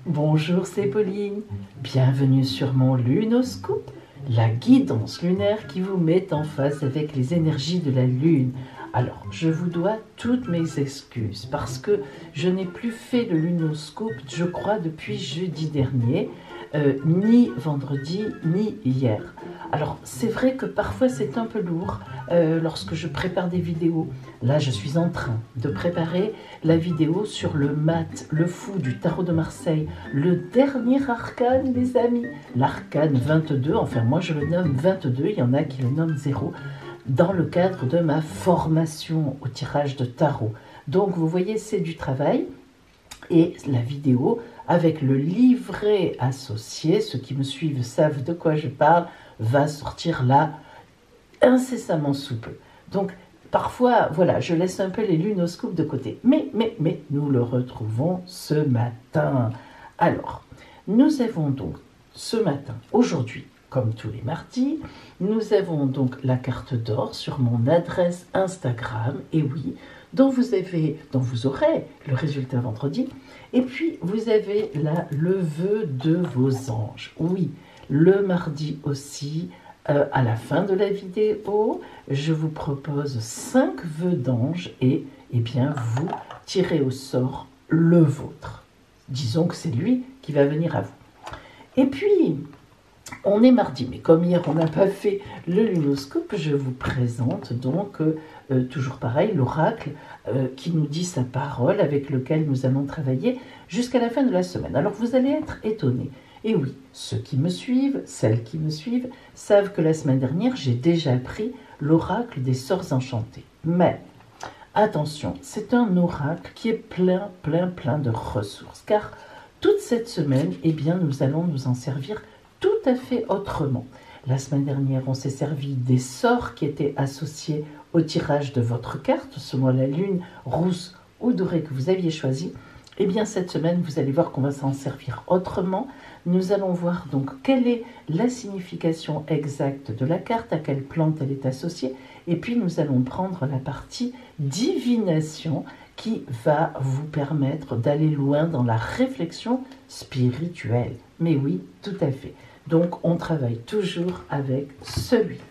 Bonjour, c'est Pauline. Bienvenue sur mon Lunoscope, la guidance lunaire qui vous met en phase avec les énergies de la Lune. Alors, je vous dois toutes mes excuses parce que je n'ai plus fait le Lunoscope, je crois, depuis jeudi dernier, ni vendredi, ni hier. Alors, c'est vrai que parfois c'est un peu lourd lorsque je prépare des vidéos. Là, je suis en train de préparer la vidéo sur le mat, le fou du tarot de Marseille, le dernier arcane, les amis. L'arcane 22, enfin moi je le nomme 22, il y en a qui le nomment 0, dans le cadre de ma formation au tirage de tarot. Donc vous voyez, c'est du travail. Et la vidéo avec le livret associé, ceux qui me suivent savent de quoi je parle, va sortir là incessamment sous peu. Donc parfois, voilà, je laisse un peu les lunoscopes de côté. Mais nous le retrouvons ce matin. Alors, nous avons donc ce matin, aujourd'hui, comme tous les mardis, nous avons donc la carte d'or sur mon adresse Instagram, et oui, dont vous aurez le résultat vendredi. Et puis, vous avez là le vœu de vos anges. Oui, le mardi aussi, à la fin de la vidéo, je vous propose 5 vœux d'anges et, eh bien, vous tirez au sort le vôtre. Disons que c'est lui qui va venir à vous. Et puis, on est mardi, mais comme hier on n'a pas fait le lunoscope, je vous présente donc toujours pareil, l'oracle qui nous dit sa parole avec lequel nous allons travailler jusqu'à la fin de la semaine. Alors vous allez être étonnés. Et oui, ceux qui me suivent, celles qui me suivent, savent que la semaine dernière, j'ai déjà pris l'oracle des sorts enchantés. Mais attention, c'est un oracle qui est plein de ressources, car toute cette semaine, eh bien, nous allons nous en servir tout à fait autrement. La semaine dernière, on s'est servi des sorts qui étaient associés au tirage de votre carte, selon la lune rousse ou dorée que vous aviez choisi. Eh bien, cette semaine, vous allez voir qu'on va s'en servir autrement. Nous allons voir donc quelle est la signification exacte de la carte, à quelle plante elle est associée, et puis nous allons prendre la partie divination qui va vous permettre d'aller loin dans la réflexion spirituelle. Mais oui, tout à fait. Donc, on travaille toujours avec celui-là.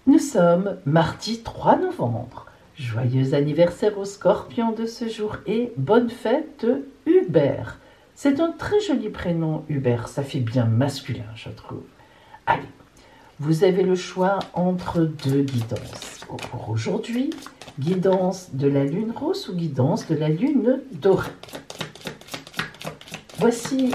Nous sommes mardi 3 novembre. Joyeux anniversaire aux scorpions de ce jour et bonne fête de Hubert. C'est un très joli prénom, Hubert. Ça fait bien masculin, je trouve. Allez, vous avez le choix entre deux guidances. Pour aujourd'hui, guidance de la lune rose ou guidance de la lune dorée. Voici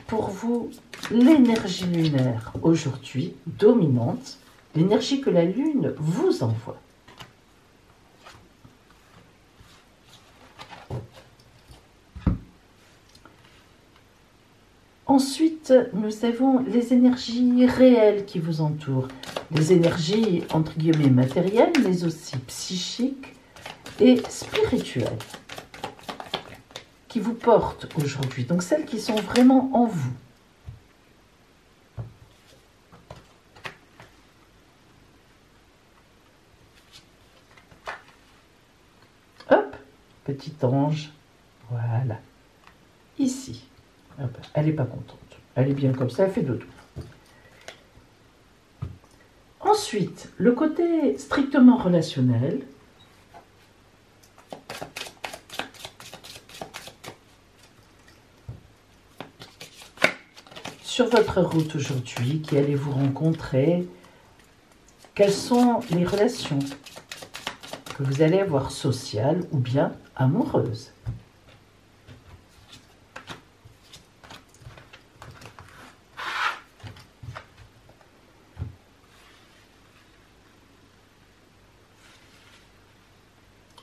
pour vous l'énergie lunaire aujourd'hui dominante, l'énergie que la lune vous envoie. Ensuite, nous avons les énergies réelles qui vous entourent, les énergies entre guillemets matérielles, mais aussi psychiques et spirituelles, qui vous portent aujourd'hui, donc celles qui sont vraiment en vous. Hop, petit ange, voilà, ici. Hop, elle n'est pas contente, elle est bien comme ça, elle fait dodo. Ensuite, le côté strictement relationnel. Sur votre route aujourd'hui, qui allez-vous rencontrer? Quelles sont les relations que vous allez avoir, sociales ou bien amoureuses?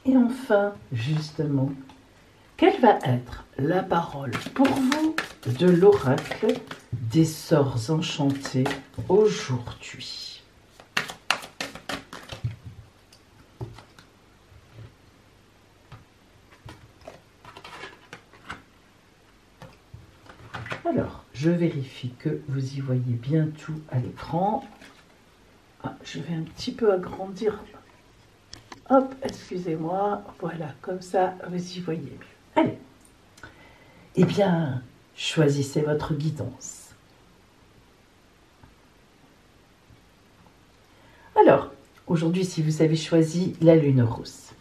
Et enfin, justement, quelle va être la parole pour vous de l'oracle des sorts enchantés aujourd'hui? Alors, je vérifie que vous y voyez bien tout à l'écran. Ah, je vais un petit peu agrandir Hop, excusez-moi. Voilà, comme ça, vous y voyez mieux. Allez. Eh bien, choisissez votre guidance. Alors, aujourd'hui, si vous avez choisi la lune rousse.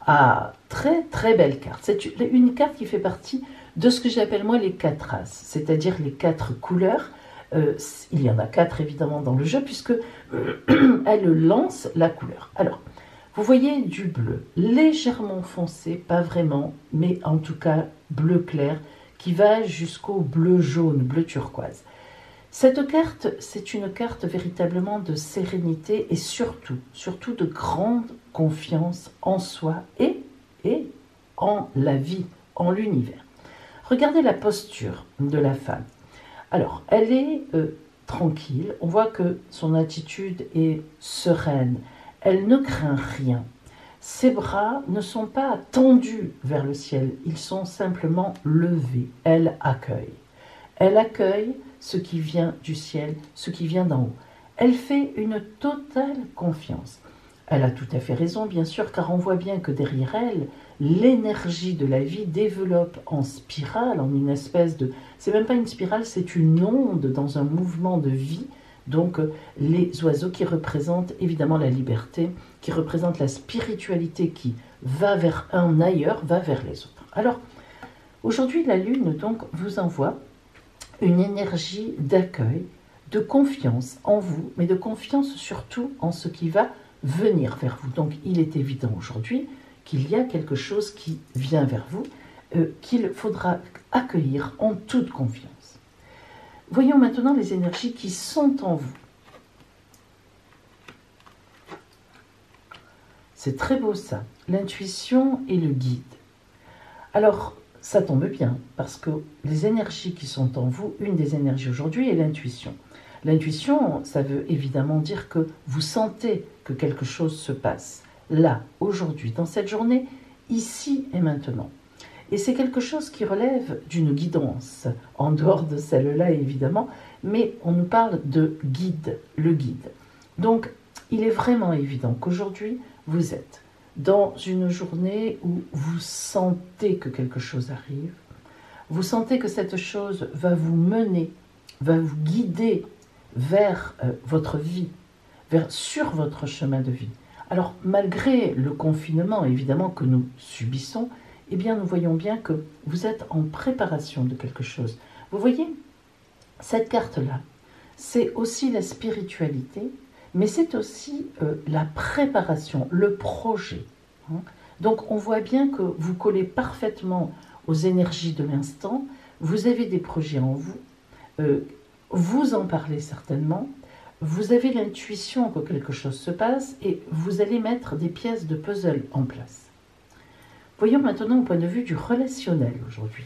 Ah, très très belle carte. C'est une carte qui fait partie de ce que j'appelle moi les 4 races, c'est-à-dire les 4 couleurs. Il y en a 4 évidemment dans le jeu puisque elle lance la couleur. Alors, vous voyez du bleu, légèrement foncé, pas vraiment, mais en tout cas bleu clair, qui va jusqu'au bleu jaune, bleu turquoise. Cette carte, c'est une carte véritablement de sérénité et surtout de grande confiance en soi et en la vie, en l'univers. Regardez la posture de la femme. Alors, elle est tranquille, on voit que son attitude est sereine, elle ne craint rien. Ses bras ne sont pas tendus vers le ciel, ils sont simplement levés. Elle accueille. Elle accueille ce qui vient du ciel, ce qui vient d'en haut. Elle fait une totale confiance. Elle a tout à fait raison, bien sûr, car on voit bien que derrière elle, l'énergie de la vie développe en spirale, en une espèce de... C'est même pas une spirale, c'est une onde dans un mouvement de vie. Donc les oiseaux qui représentent évidemment la liberté, qui représentent la spiritualité qui va vers un ailleurs, va vers les autres. Alors, aujourd'hui, la Lune donc vous envoie une énergie d'accueil, de confiance en vous, mais de confiance surtout en ce qui va venir vers vous. Donc il est évident aujourd'hui qu'il y a quelque chose qui vient vers vous, qu'il faudra accueillir en toute confiance. Voyons maintenant les énergies qui sont en vous. C'est très beau ça, l'intuition et le guide. Alors, ça tombe bien, parce que les énergies qui sont en vous, une des énergies aujourd'hui est l'intuition. L'intuition, ça veut évidemment dire que vous sentez que quelque chose se passe, là, aujourd'hui, dans cette journée, ici et maintenant. Et c'est quelque chose qui relève d'une guidance, en dehors de celle-là évidemment, mais on nous parle de guide, le guide. Donc, il est vraiment évident qu'aujourd'hui, vous êtes dans une journée où vous sentez que quelque chose arrive, vous sentez que cette chose va vous mener, va vous guider vers votre vie, sur votre chemin de vie. Alors, malgré le confinement, évidemment, que nous subissons, eh bien, nous voyons bien que vous êtes en préparation de quelque chose. Vous voyez, cette carte-là, c'est aussi la spiritualité, mais c'est aussi la préparation, le projet. Hein. Donc, on voit bien que vous collez parfaitement aux énergies de l'instant, vous avez des projets en vous, vous en parlez certainement, vous avez l'intuition que quelque chose se passe et vous allez mettre des pièces de puzzle en place. Voyons maintenant au point de vue du relationnel aujourd'hui.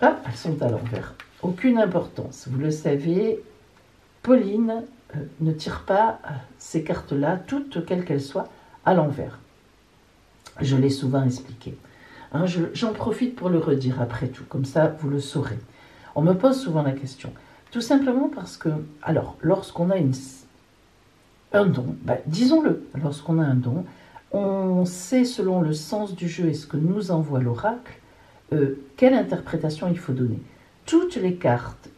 Ah, elles sont à l'envers. Aucune importance. Vous le savez, Pauline ne tire pas ces cartes-là, toutes quelles qu'elles soient, à l'envers. Je l'ai souvent expliqué. Hein, j'en profite pour le redire après tout, comme ça vous le saurez. On me pose souvent la question. Tout simplement parce que, alors, lorsqu'on a un don, disons-le, lorsqu'on a un don, on sait selon le sens du jeu et ce que nous envoie l'oracle, quelle interprétation il faut donner. Toutes les cartes,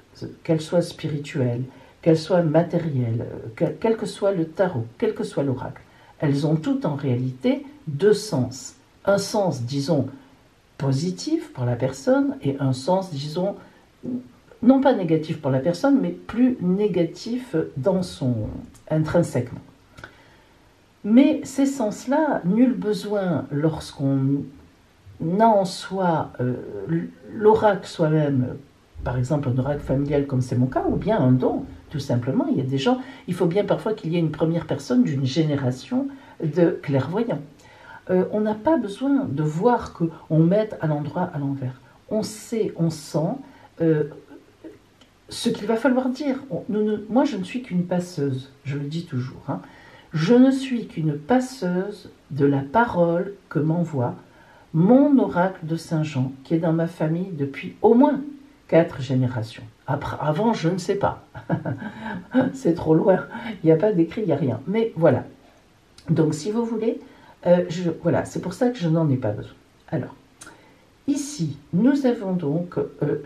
qu'elles soient spirituelles, qu'elles soient matérielles, quel que soit le tarot, quel que soit l'oracle, elles ont toutes en réalité deux sens. Un sens, disons, positif pour la personne et un sens, disons, non pas négatif pour la personne, mais plus négatif dans son intrinsèquement. Mais ces sens-là, nul besoin lorsqu'on a en soi l'oracle soi-même, par exemple un oracle familial comme c'est mon cas, ou bien un don, tout simplement. Il y a des gens, il faut bien parfois qu'il y ait une première personne d'une génération de clairvoyants. On n'a pas besoin de voir qu'on mette à l'endroit à l'envers. On sait, on sent ce qu'il va falloir dire. Moi, je ne suis qu'une passeuse, je le dis toujours. Hein. Je ne suis qu'une passeuse de la parole que m'envoie mon oracle de Saint-Jean, qui est dans ma famille depuis au moins 4 générations. Après, avant, je ne sais pas. C'est trop loin. Il n'y a pas d'écrit, il n'y a rien. Mais voilà. Donc, si vous voulez, voilà, c'est pour ça que je n'en ai pas besoin. Alors, ici, nous avons donc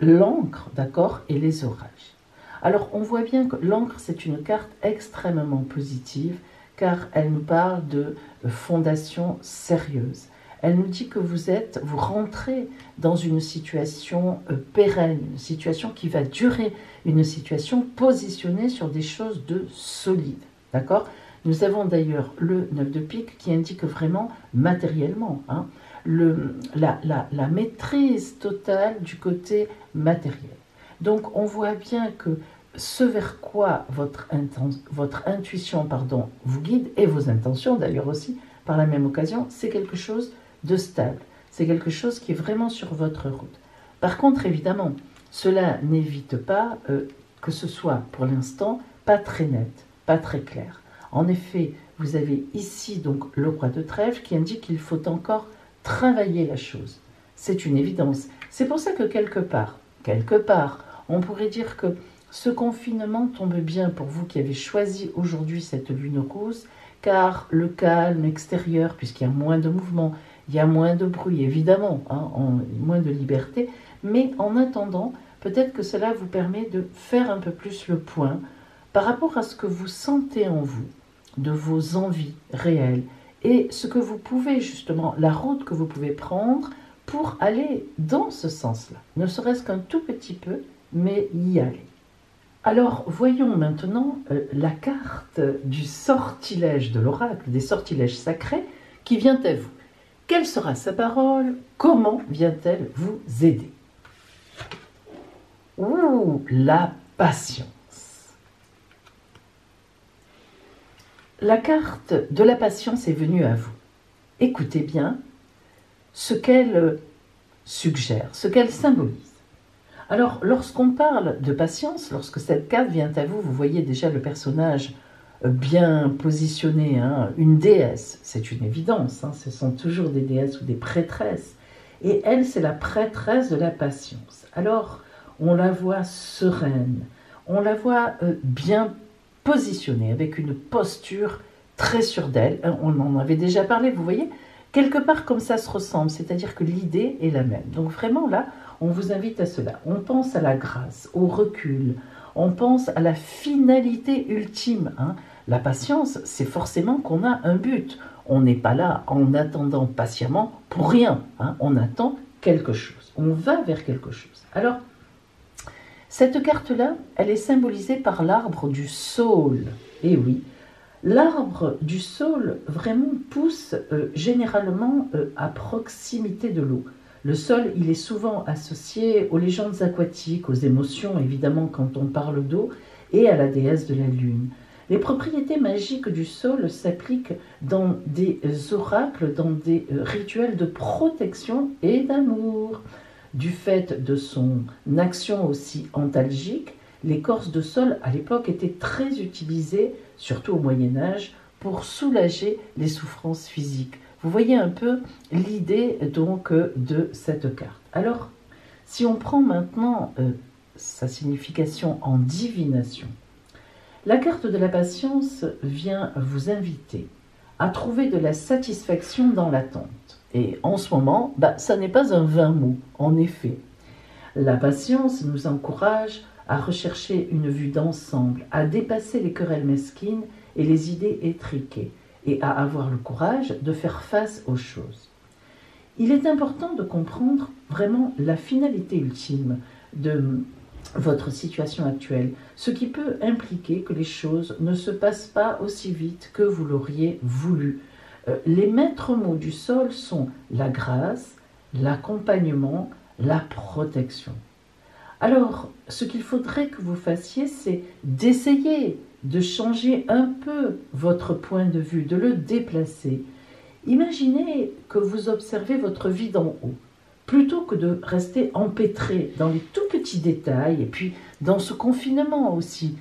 l'encre, d'accord, et les orages. Alors, on voit bien que l'encre, c'est une carte extrêmement positive, car elle nous parle de fondation sérieuse. Elle nous dit que vous rentrez dans une situation pérenne, une situation qui va durer, une situation positionnée sur des choses de solides, d'accord? Nous avons d'ailleurs le 9 de pique qui indique vraiment matériellement, hein, la maîtrise totale du côté matériel. Donc on voit bien que ce vers quoi votre intuition vous guide, et vos intentions d'ailleurs aussi, par la même occasion, c'est quelque chose de stable. C'est quelque chose qui est vraiment sur votre route. Par contre, évidemment, cela n'évite pas que ce soit pour l'instant pas très net, pas très clair. En effet, vous avez ici donc le roi de trèfle qui indique qu'il faut encore travailler la chose. C'est une évidence. C'est pour ça que quelque part, on pourrait dire que ce confinement tombe bien pour vous qui avez choisi aujourd'hui cette lune rose, car le calme extérieur, puisqu'il y a moins de mouvement, il y a moins de bruit, évidemment, hein, moins de liberté, mais en attendant, peut-être que cela vous permet de faire un peu plus le point par rapport à ce que vous sentez en vous, de vos envies réelles, et ce que vous pouvez justement, la route que vous pouvez prendre pour aller dans ce sens-là, ne serait-ce qu'un tout petit peu, mais y aller. Alors, voyons maintenant la carte du sortilège de l'oracle, des sortilèges sacrés, qui vient à vous. Quelle sera sa parole? Comment vient-elle vous aider? Ouh, la patience. La carte de la patience est venue à vous. Écoutez bien ce qu'elle suggère, ce qu'elle symbolise. Alors, lorsqu'on parle de patience, lorsque cette carte vient à vous, vous voyez déjà le personnage bien positionné, hein, une déesse, c'est une évidence, hein, ce sont toujours des déesses ou des prêtresses. Et elle, c'est la prêtresse de la patience. Alors, on la voit sereine, on la voit bien positionnée, avec une posture très sûre d'elle. On en avait déjà parlé, vous voyez, quelque part comme ça se ressemble, c'est-à-dire que l'idée est la même. Donc vraiment là, on vous invite à cela. On pense à la grâce, au recul, on pense à la finalité ultime. Hein. La patience, c'est forcément qu'on a un but. On n'est pas là en attendant patiemment pour rien. Hein. On attend quelque chose. On va vers quelque chose. Alors, cette carte-là, elle est symbolisée par l'arbre du saule. Et oui, l'arbre du saule vraiment pousse généralement à proximité de l'eau. Le saule, il est souvent associé aux légendes aquatiques, aux émotions, évidemment, quand on parle d'eau, et à la déesse de la lune. Les propriétés magiques du saule s'appliquent dans des oracles, dans des rituels de protection et d'amour. Du fait de son action aussi antalgique, l'écorce de saule, à l'époque, était très utilisée, surtout au Moyen-Âge, pour soulager les souffrances physiques. Vous voyez un peu l'idée donc de cette carte. Alors, si on prend maintenant sa signification en divination, la carte de la patience vient vous inviter à trouver de la satisfaction dans l'attente. Et en ce moment, ça n'est pas un vain mot, en effet. La patience nous encourage à rechercher une vue d'ensemble, à dépasser les querelles mesquines et les idées étriquées, et à avoir le courage de faire face aux choses. Il est important de comprendre vraiment la finalité ultime de votre situation actuelle, ce qui peut impliquer que les choses ne se passent pas aussi vite que vous l'auriez voulu. Les maîtres mots du sol sont la grâce, l'accompagnement, la protection. Alors, ce qu'il faudrait que vous fassiez, c'est d'essayer de changer un peu votre point de vue, de le déplacer. Imaginez que vous observez votre vie d'en haut, plutôt que de rester empêtré dans les tout petits détails, et puis dans ce confinement aussi.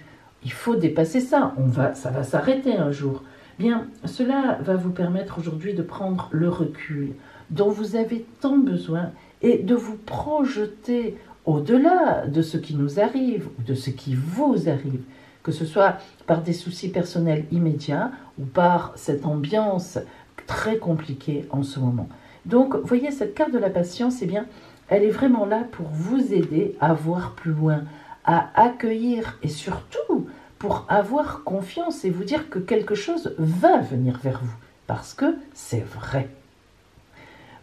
Il faut dépasser ça, ça va s'arrêter un jour. Bien, cela va vous permettre aujourd'hui de prendre le recul dont vous avez tant besoin et de vous projeter au-delà de ce qui nous arrive ou de ce qui vous arrive, que ce soit par des soucis personnels immédiats ou par cette ambiance très compliquée en ce moment. Donc, vous voyez, cette carte de la patience, eh bien, elle est vraiment là pour vous aider à voir plus loin, à accueillir et surtout pour avoir confiance et vous dire que quelque chose va venir vers vous, parce que c'est vrai.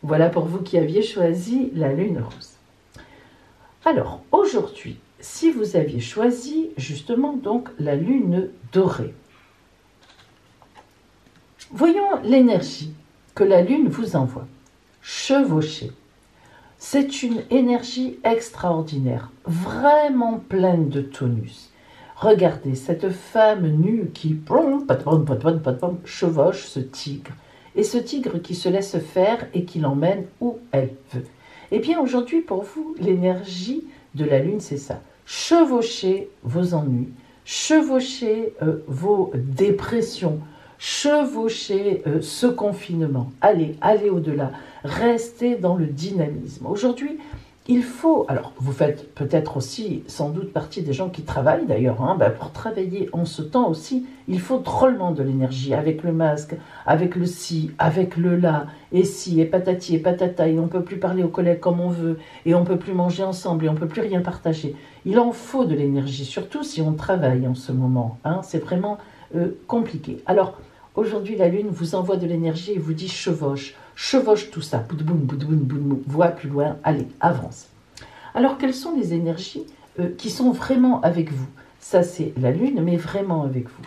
Voilà pour vous qui aviez choisi la lune rose. Alors, aujourd'hui, si vous aviez choisi justement donc la lune dorée, voyons l'énergie que la lune vous envoie. Chevaucher. C'est une énergie extraordinaire, vraiment pleine de tonus. Regardez cette femme nue qui chevauche ce tigre. Et ce tigre qui se laisse faire et qui l'emmène où elle veut. Eh bien aujourd'hui pour vous, l'énergie de la lune c'est ça. Chevauchez vos ennuis, chevauchez vos dépressions, chevauchez ce confinement. Allez au-delà, restez dans le dynamisme. Aujourd'hui, il faut, alors vous faites peut-être aussi sans doute partie des gens qui travaillent d'ailleurs, pour travailler en ce temps aussi, il faut drôlement de l'énergie avec le masque, avec le ci, avec le là, et si, et patati, et patata, et on ne peut plus parler aux collègues comme on veut, et on ne peut plus manger ensemble, et on ne peut plus rien partager. Il en faut de l'énergie, surtout si on travaille en ce moment, c'est vraiment compliqué. Alors, aujourd'hui, la Lune vous envoie de l'énergie et vous dit chevauche tout ça, boudboum, boudboum, boudboum, vois plus loin, allez, avance. Alors, quelles sont les énergies qui sont vraiment avec vous? Ça, c'est la Lune, mais vraiment avec vous.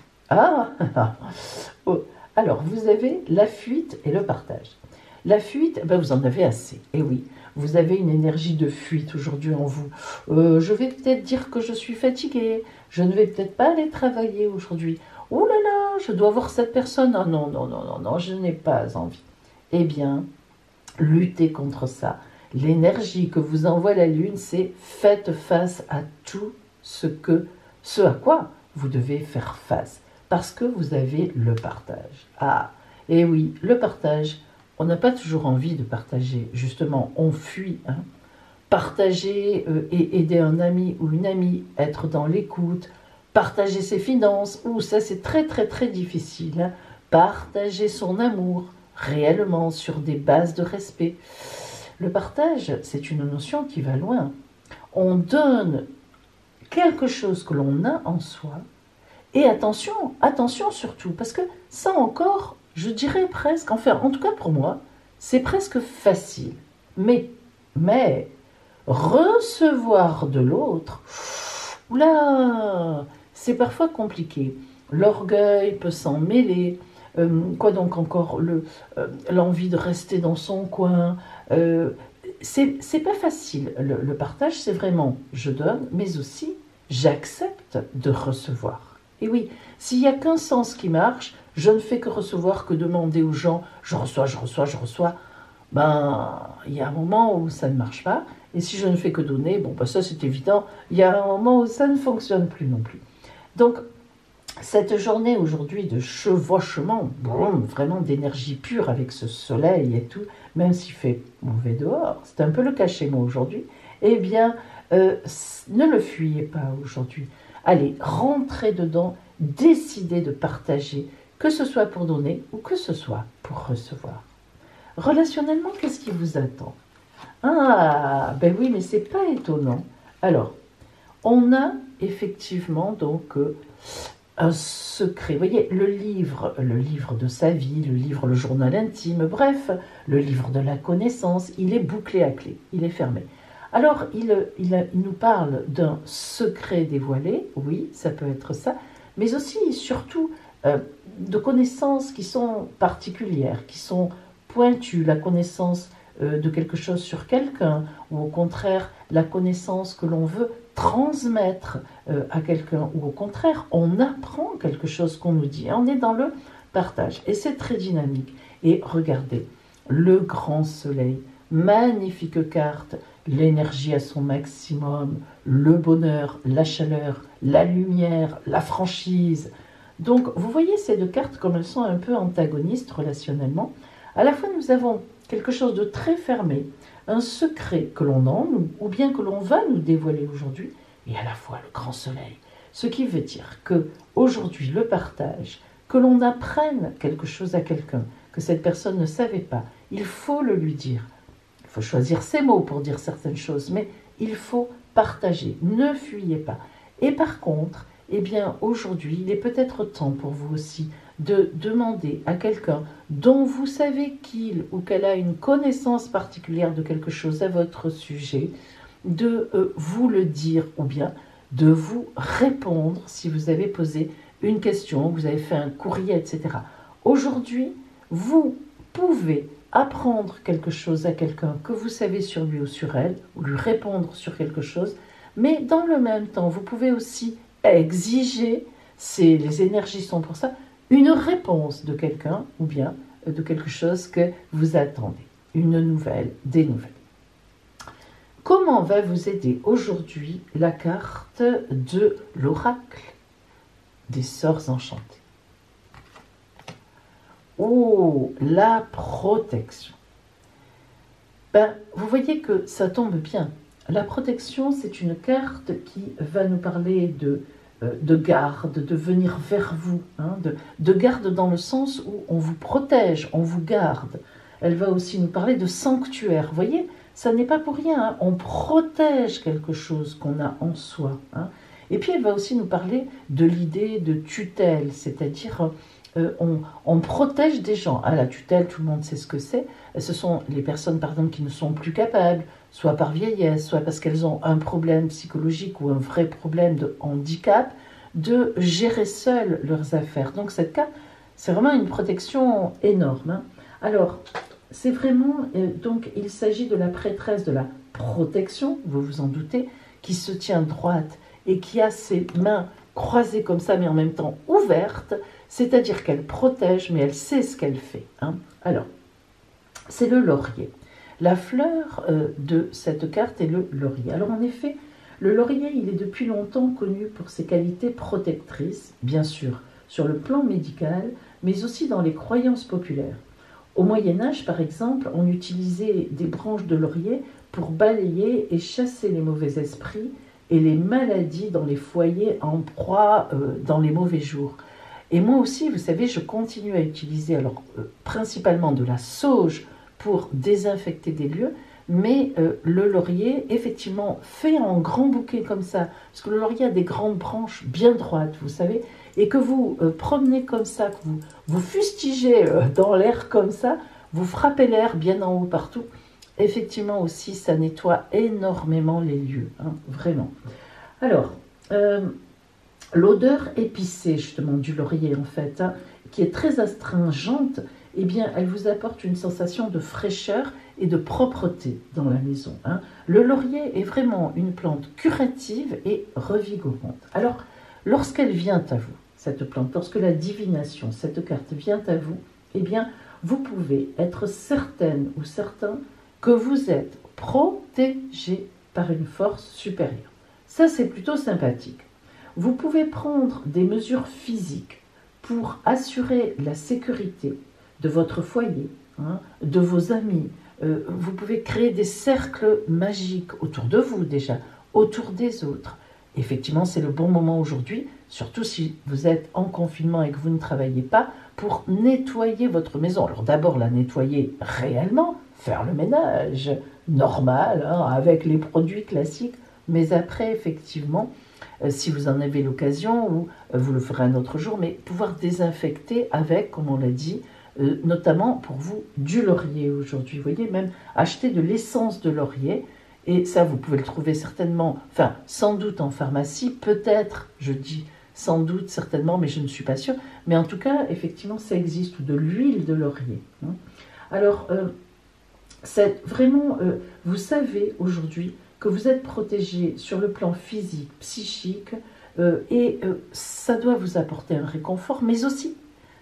Oh. Alors, vous avez la fuite et le partage. La fuite, vous en avez assez, et oui. Vous avez une énergie de fuite aujourd'hui en vous. Je vais peut-être dire que je suis fatiguée, je ne vais peut-être pas aller travailler aujourd'hui. Oh là là, je dois voir cette personne. Oh non, je n'ai pas envie. Eh bien, luttez contre ça. L'énergie que vous envoie la Lune, c'est faites face à tout ce à quoi vous devez faire face. Parce que vous avez le partage. Et oui, le partage, on n'a pas toujours envie de partager. Justement, on fuit. Partager et aider un ami ou une amie, être dans l'écoute, partager ses finances, ça c'est très très très difficile. Partager son amour, réellement, sur des bases de respect. Le partage, c'est une notion qui va loin. On donne quelque chose que l'on a en soi, et attention surtout, parce que ça encore, je dirais presque, enfin, en tout cas pour moi, c'est presque facile. Mais recevoir de l'autre, c'est parfois compliqué. L'orgueil peut s'en mêler. Quoi donc encore, l'envie de rester dans son coin. C'est pas facile. Le partage, c'est vraiment je donne, mais aussi j'accepte de recevoir. Et oui, s'il n'y a qu'un sens qui marche, je ne fais que recevoir, que demander aux gens, je reçois. Il y a un moment où ça ne marche pas. Et si je ne fais que donner, ça c'est évident, il y a un moment où ça ne fonctionne plus non plus. Donc, cette journée aujourd'hui de chevauchement, vraiment d'énergie pure avec ce soleil et tout, même s'il fait mauvais dehors, c'est un peu le cas chez moi aujourd'hui, eh bien, ne le fuyez pas aujourd'hui. Allez, rentrez dedans, décidez de partager, que ce soit pour donner ou que ce soit pour recevoir. Relationnellement, qu'est-ce qui vous attend? Oui, mais c'est pas étonnant. Alors, on a effectivement donc un secret. Vous voyez, le livre de sa vie, le journal intime, bref, le livre de la connaissance, il est bouclé à clé, il est fermé. Alors, il nous parle d'un secret dévoilé, oui, ça peut être ça, mais aussi, surtout, de connaissances qui sont particulières, qui sont pointues, la connaissance de quelque chose sur quelqu'un, ou au contraire, la connaissance que l'on veut transmettre à quelqu'un, ou au contraire, on apprend quelque chose qu'on nous dit, on est dans le partage, et c'est très dynamique. Et regardez, le grand soleil, magnifique carte, l'énergie à son maximum, le bonheur, la chaleur, la lumière, la franchise. Donc, vous voyez ces deux cartes comme elles sont un peu antagonistes relationnellement. À la fois, nous avons quelque chose de très fermé, un secret que l'on a ou bien que l'on va nous dévoiler aujourd'hui, et à la fois le grand soleil. Ce qui veut dire que aujourd'hui le partage, que l'on apprenne quelque chose à quelqu'un, que cette personne ne savait pas, il faut le lui dire. Il faut choisir ses mots pour dire certaines choses, mais il faut partager, ne fuyez pas. Et par contre, eh bien aujourd'hui, il est peut-être temps pour vous aussi de demander à quelqu'un dont vous savez qu'il ou qu'elle a une connaissance particulière de quelque chose à votre sujet, de vous le dire ou bien de vous répondre si vous avez posé une question, vous avez fait un courrier, etc. Aujourd'hui, vous pouvez apprendre quelque chose à quelqu'un que vous savez sur lui ou sur elle, ou lui répondre sur quelque chose, mais dans le même temps, vous pouvez aussi exiger, les énergies sont pour ça, une réponse de quelqu'un ou bien de quelque chose que vous attendez, une nouvelle, des nouvelles. Comment va vous aider aujourd'hui la carte de l'oracle des sorts enchantés? Oh, la protection. Vous voyez que ça tombe bien. La protection, c'est une carte qui va nous parler de garde, de venir vers vous, hein, de garde dans le sens où on vous protège, on vous garde. Elle va aussi nous parler de sanctuaire. Vous voyez, ça n'est pas pour rien, hein, on protège quelque chose qu'on a en soi. Hein. Et puis elle va aussi nous parler de l'idée de tutelle, c'est-à-dire on protège des gens. Ah, la tutelle, tout le monde sait ce que c'est. Ce sont les personnes, par exemple, qui ne sont plus capables, soit par vieillesse, soit parce qu'elles ont un problème psychologique ou un vrai problème de handicap, de gérer seules leurs affaires. Donc cette carte, c'est vraiment une protection énorme. Hein. Alors, c'est vraiment, donc il s'agit de la prêtresse de la protection, vous vous en doutez, qui se tient droite et qui a ses mains croisées comme ça, mais en même temps ouvertes, c'est-à-dire qu'elle protège, mais elle sait ce qu'elle fait. Hein. Alors, c'est le laurier. La fleur de cette carte est le laurier. Alors en effet, le laurier, il est depuis longtemps connu pour ses qualités protectrices, bien sûr, sur le plan médical, mais aussi dans les croyances populaires. Au Moyen-Âge, par exemple, on utilisait des branches de laurier pour balayer et chasser les mauvais esprits et les maladies dans les foyers en proie dans les mauvais jours. Et moi aussi, vous savez, je continue à utiliser alors principalement de la sauge pour désinfecter des lieux, mais le laurier, effectivement, fait en grand bouquet comme ça, parce que le laurier a des grandes branches bien droites, vous savez, et que vous promenez comme ça, que vous fustigez dans l'air comme ça, vous frappez l'air bien en haut partout, effectivement aussi, ça nettoie énormément les lieux, hein, vraiment. Alors, l'odeur épicée, justement, du laurier, en fait, hein, qui est très astringente, eh bien, elle vous apporte une sensation de fraîcheur et de propreté dans la maison. Hein. Le laurier est vraiment une plante curative et revigorante. Alors, lorsqu'elle vient à vous, cette plante, lorsque la divination, cette carte vient à vous, eh bien, vous pouvez être certaine ou certain que vous êtes protégé par une force supérieure. Ça, c'est plutôt sympathique. Vous pouvez prendre des mesures physiques pour assurer la sécurité de votre foyer, hein, de vos amis. Vous pouvez créer des cercles magiques autour de vous déjà, autour des autres. Effectivement, c'est le bon moment aujourd'hui, surtout si vous êtes en confinement et que vous ne travaillez pas, pour nettoyer votre maison. Alors d'abord la nettoyer réellement, faire le ménage normal, hein, avec les produits classiques, mais après effectivement, si vous en avez l'occasion, ou vous le ferez un autre jour, mais pouvoir désinfecter avec, comme on l'a dit, notamment pour vous, du laurier aujourd'hui. Vous voyez, même acheter de l'essence de laurier, et ça vous pouvez le trouver certainement, enfin sans doute en pharmacie, peut-être, je dis sans doute, certainement, mais je ne suis pas sûre, mais en tout cas, effectivement, ça existe, ou de l'huile de laurier. Hein. Alors, c'est vraiment, vous savez aujourd'hui que vous êtes protégé sur le plan physique, psychique, et ça doit vous apporter un réconfort, mais aussi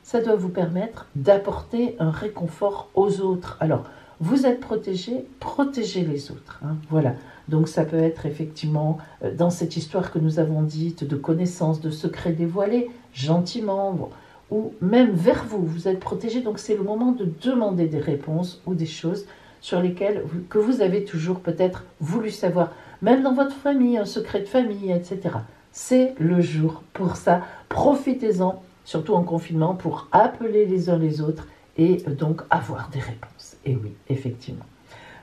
ça doit vous permettre d'apporter un réconfort aux autres. Alors, vous êtes protégé, protégez les autres. Hein, voilà. Donc ça peut être effectivement, dans cette histoire que nous avons dite, de connaissances, de secrets dévoilés, gentiment, bon, ou même vers vous. Vous êtes protégé, donc c'est le moment de demander des réponses ou des choses sur lesquelles que vous avez toujours peut-être voulu savoir, même dans votre famille, un secret de famille, etc. C'est le jour pour ça. Profitez-en, surtout en confinement, pour appeler les uns les autres et donc avoir des réponses. Et oui, effectivement.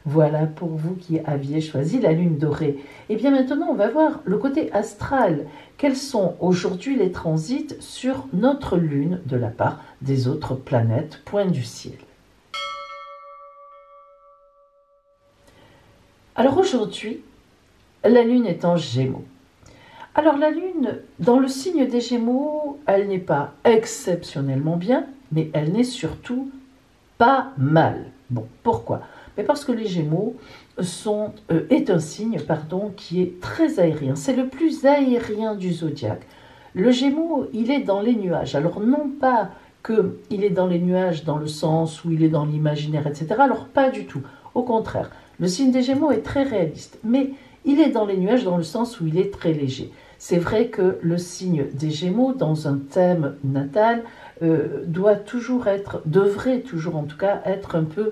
Voilà pour vous qui aviez choisi la lune dorée. Et bien maintenant, on va voir le côté astral. Quels sont aujourd'hui les transits sur notre lune de la part des autres planètes, point du ciel? Alors aujourd'hui, la lune est en Gémeaux. Alors la lune, dans le signe des Gémeaux, elle n'est pas exceptionnellement bien, mais elle n'est surtout pas mal. Bon, pourquoi? Mais parce que les Gémeaux est un signe qui est très aérien. C'est le plus aérien du zodiaque. Le Gémeaux, il est dans les nuages. Alors non pas qu'il est dans les nuages dans le sens où il est dans l'imaginaire, etc. Alors pas du tout. Au contraire, le signe des Gémeaux est très réaliste. Mais il est dans les nuages dans le sens où il est très léger. C'est vrai que le signe des Gémeaux, dans un thème natal, devrait toujours en tout cas être un peu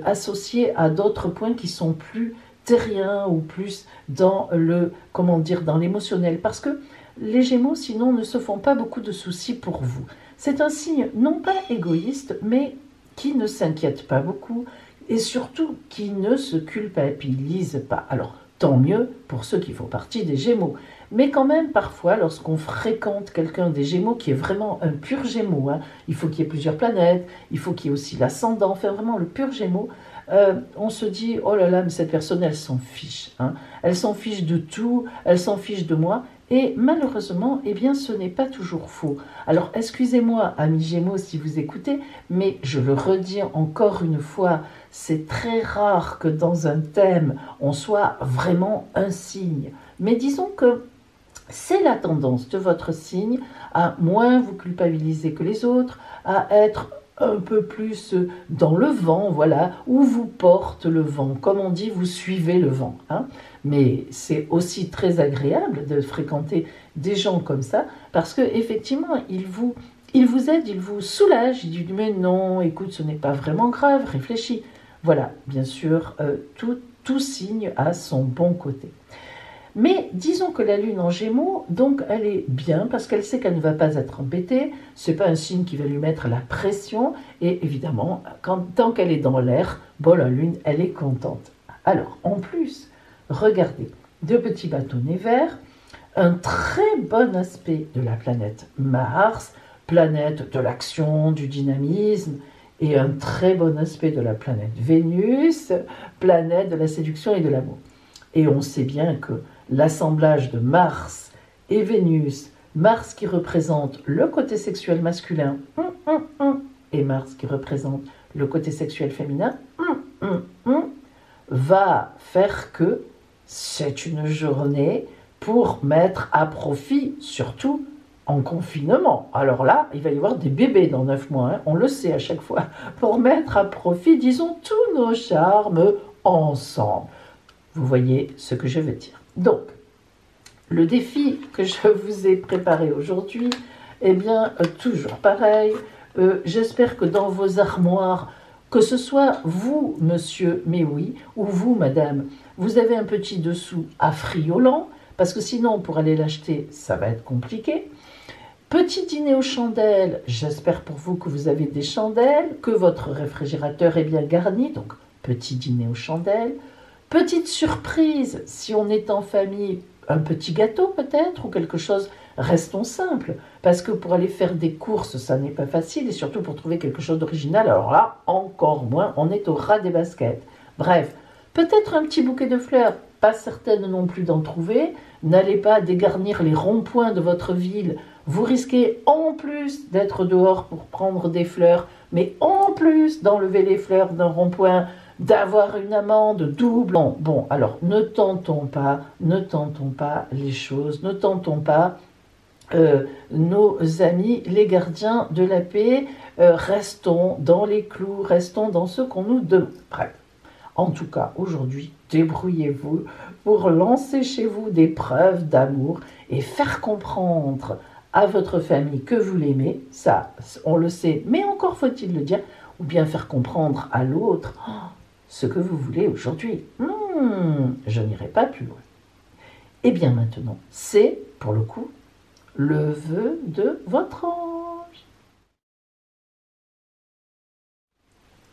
associé à d'autres points qui sont plus terriens ou plus dans dans l'émotionnel. Parce que les Gémeaux, sinon, ne se font pas beaucoup de soucis pour vous. C'est un signe non pas égoïste, mais qui ne s'inquiète pas beaucoup et surtout qui ne se culpabilise pas. Alors, tant mieux pour ceux qui font partie des Gémeaux. Mais quand même, parfois, lorsqu'on fréquente quelqu'un des Gémeaux qui est vraiment un pur Gémeaux, il faut qu'il y ait plusieurs planètes, il faut qu'il y ait aussi l'ascendant, enfin vraiment le pur Gémeaux, on se dit, oh là là, mais cette personne, elle s'en fiche. Elle s'en fiche de tout, elle s'en fiche de moi. Et malheureusement, eh bien, ce n'est pas toujours faux. Alors, excusez-moi, amis Gémeaux, si vous écoutez, mais je le redis encore une fois, c'est très rare que dans un thème, on soit vraiment un signe. Mais disons que c'est la tendance de votre signe à moins vous culpabiliser que les autres, à être un peu plus dans le vent, voilà, où vous porte le vent. Comme on dit, vous suivez le vent. Mais c'est aussi très agréable de fréquenter des gens comme ça, parce qu'effectivement, ils vous aident, ils vous soulagent. Ils disent, mais non, écoute, ce n'est pas vraiment grave, réfléchis. Voilà, bien sûr, tout signe a son bon côté. Mais disons que la lune en Gémeaux, donc elle est bien parce qu'elle sait qu'elle ne va pas être embêtée, c'est pas un signe qui va lui mettre la pression, et évidemment, tant qu'elle est dans l'air, la lune, elle est contente. Alors, en plus, regardez, deux petits bâtonnets verts, un très bon aspect de la planète Mars, planète de l'action, du dynamisme, et un très bon aspect de la planète Vénus, planète de la séduction et de l'amour. Et on sait bien que l'assemblage de Mars et Vénus, Mars qui représente le côté sexuel masculin, et Mars qui représente le côté sexuel féminin, va faire que c'est une journée pour mettre à profit, surtout en confinement. Alors là, il va y avoir des bébés dans 9 mois, on le sait à chaque fois, pour mettre à profit, disons, tous nos charmes ensemble. Vous voyez ce que je veux dire. Donc, le défi que je vous ai préparé aujourd'hui, eh bien, toujours pareil. J'espère que dans vos armoires, que ce soit vous, monsieur, mais oui, ou vous, madame, vous avez un petit dessous affriolant, parce que sinon, pour aller l'acheter, ça va être compliqué. Petit dîner aux chandelles, j'espère pour vous que vous avez des chandelles, que votre réfrigérateur est bien garni, donc petit dîner aux chandelles. Petite surprise, si on est en famille, un petit gâteau peut-être, ou quelque chose, restons simples, parce que pour aller faire des courses, ça n'est pas facile, et surtout pour trouver quelque chose d'original, alors là, encore moins, on est au ras des baskets. Bref, peut-être un petit bouquet de fleurs, pas certaine non plus d'en trouver, n'allez pas dégarnir les ronds-points de votre ville, vous risquez en plus d'être dehors pour prendre des fleurs, mais en plus d'enlever les fleurs d'un rond-point, d'avoir une amende double. Bon, alors ne tentons pas les choses, ne tentons pas nos amis, les gardiens de la paix, restons dans les clous, restons dans ce qu'on nous demande. Bref, en tout cas, aujourd'hui, débrouillez-vous pour lancer chez vous des preuves d'amour et faire comprendre à votre famille que vous l'aimez, ça, on le sait, mais encore faut-il le dire, ou bien faire comprendre à l'autre ce que vous voulez aujourd'hui. Je n'irai pas plus loin. Et bien maintenant, c'est, pour le coup, le vœu de votre ange.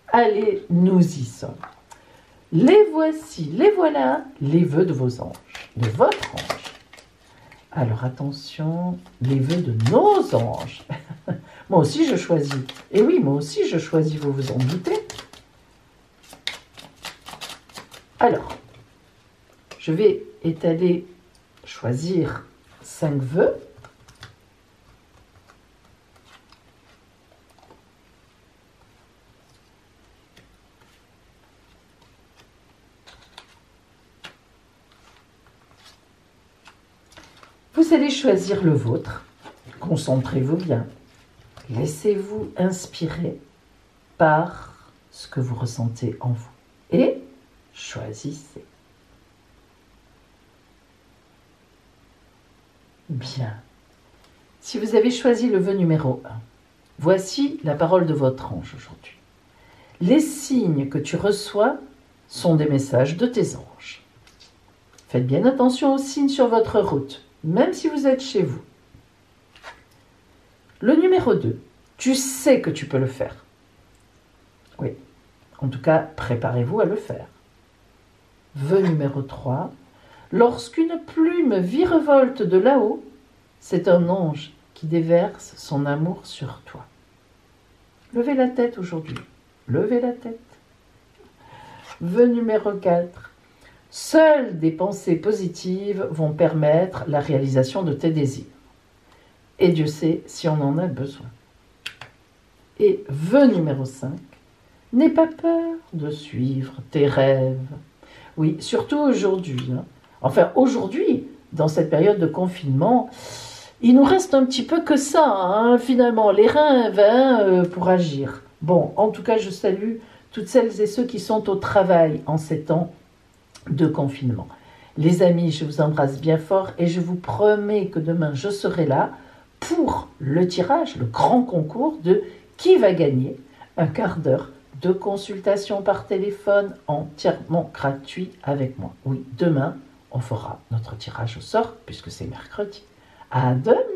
Allez, nous y sommes. Les voici, les voilà, les vœux de vos anges, de votre ange. Alors attention, les vœux de nos anges. Moi aussi je choisis. Et oui, moi aussi je choisis, vous vous en doutez. Alors, je vais étaler, choisir 5 vœux. Vous allez choisir le vôtre. Concentrez-vous bien. Laissez-vous inspirer par ce que vous ressentez en vous. Et choisissez. Bien. Si vous avez choisi le vœu numéro 1, voici la parole de votre ange aujourd'hui. Les signes que tu reçois sont des messages de tes anges. Faites bien attention aux signes sur votre route, même si vous êtes chez vous. Le numéro 2, tu sais que tu peux le faire. Oui, en tout cas, préparez-vous à le faire. Vœu numéro 3, lorsqu'une plume virevolte de là-haut, c'est un ange qui déverse son amour sur toi. Levez la tête aujourd'hui. Levez la tête. Vœu numéro 4. Seules des pensées positives vont permettre la réalisation de tes désirs. Et Dieu sait si on en a besoin. Et vœu numéro 5. N'aie pas peur de suivre tes rêves. Oui, surtout aujourd'hui. Enfin, aujourd'hui, dans cette période de confinement, il nous reste un petit peu que ça, finalement, les reins pour agir. Bon, en tout cas, je salue toutes celles et ceux qui sont au travail en ces temps de confinement. Les amis, je vous embrasse bien fort et je vous promets que demain, je serai là pour le tirage, le grand concours de qui va gagner un quart d'heure de consultation par téléphone entièrement gratuit avec moi. Oui, demain, on fera notre tirage au sort puisque c'est mercredi. À demain!